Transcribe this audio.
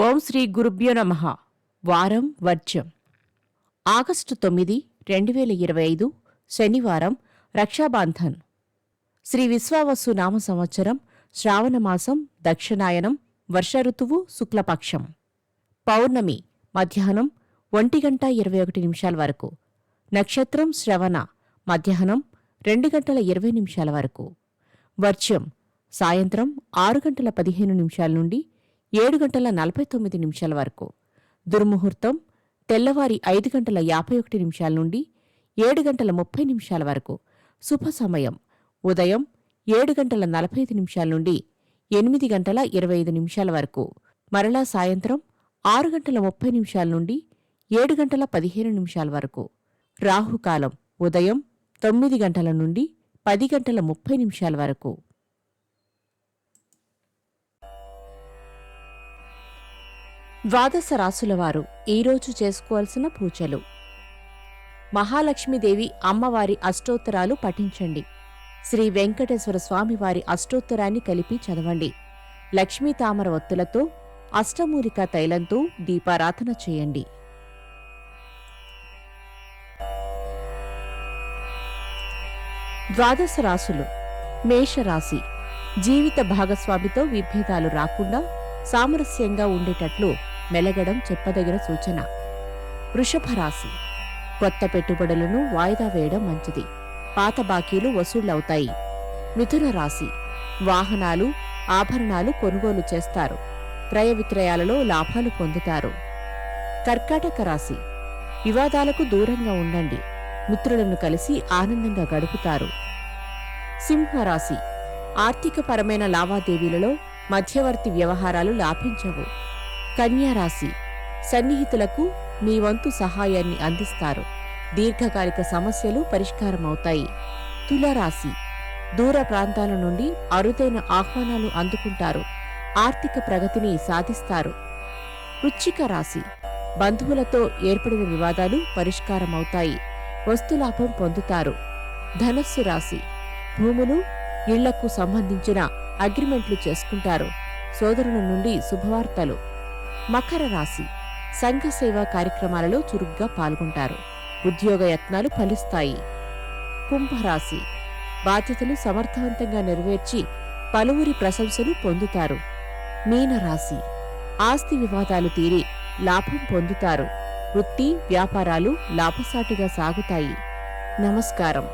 ఓం శ్రీ గురుభ్యో నమః. వారం వర్జ్యం. ఆగస్టు 9, 2025 శనివారం. రక్షాబంధన్. శ్రీ విశ్వావసు నామ సంవత్సరం శ్రావణమాసం దక్షిణాయనం. వర్ష ఋతువు శుక్లపక్షం. పౌర్ణమి మధ్యాహ్నం 1:21 వరకు. నక్షత్రం శ్రవణ మధ్యాహ్నం 2:20 వరకు. వర్జ్యం సాయంత్రం 6:15 నుండి 7:49 వరకు. దుర్ముహూర్తం తెల్లవారి 5:51 నుండి 7:30 వరకు. శుభ సమయం ఉదయం 7:45 నుండి 8:25 వరకు. మరలా సాయంత్రం 6:30 నుండి 7:15 వరకు. రాహుకాలం ఉదయం 9 నుండి 10:30 వరకు. ద్వాదశ రాశులవారు ఈరోజు చేసుకోవాల్సిన పూజలు. మహాలక్ష్మీదేవి అమ్మవారి అష్టోత్తరాలు పఠించండి. శ్రీ వెంకటేశ్వర స్వామివారి అష్టోత్తరాన్ని కలిపి చదవండి. లక్ష్మీ తామర ఒత్తులతో అష్టమూలికా తైలంతో దీపారాధన చేయండి. ద్వాదశ రాశులు. మేషరాశి. జీవిత భాగస్వామితో విభేదాలు రాకుండా సామరస్యంగా ఉండేటట్లు మెలగడం చెప్పదగిన సూచన. వృషభ రాశి. కొత్త పెట్టుబడులను వాయిదా వేయడం మంచిది. పాత బాకీలు వసూళ్లవుతాయి. మిథున రాశి. వాహనాలు, ఆభరణాలు కొనుగోలు చేస్తారు. క్రయ విక్రయాలలో లాభాలు పొందుతారు. కర్కాటక రాశి. వివాదాలకు దూరంగా ఉండండి. మిత్రులను కలిసి ఆనందంగా గడుపుతారు. సింహరాశి. ఆర్థికపరమైన లావాదేవీలలో మధ్యవర్తి వ్యవహారాలు లాభించవు. కన్యారాశి. సన్నిహితులకు మీ వంతు సహాయాన్ని అందిస్తారు. దీర్ఘకాలిక సమస్యలు పరిష్కారమవుతాయి. తులారాశి. దూర ప్రాంతాల నుండి అరుదైన ఆహ్వానాలు అందుకుంటారు. ఆర్థిక ప్రగతిని సాధిస్తారు. వృశ్చిక రాశి. బంధువులతో ఏర్పడిన వివాదాలు పరిష్కారమవుతాయి. వస్తులాభం పొందుతారు. ధనస్సు రాశి. భూములు, ఇళ్లకు సంబంధించిన అగ్రిమెంట్లు చేసుకుంటారు. సోదరుల నుండి శుభవార్తలు. మకర రాశి. సంఘ సేవా కార్యక్రమాలలో చురుగ్గా పాల్గొంటారు. ఉద్యోగ యత్నాలు ఫలిస్తాయి. కుంభరాశి. బాధ్యతలు సమర్థవంతంగా నెరవేర్చి పలువురి ప్రశంసలు పొందుతారు. మీనరాశి. ఆస్తి వివాదాలు తీరి లాభం పొందుతారు. వృత్తి, వ్యాపారాలు లాభసాటిగా సాగుతాయి. నమస్కారం.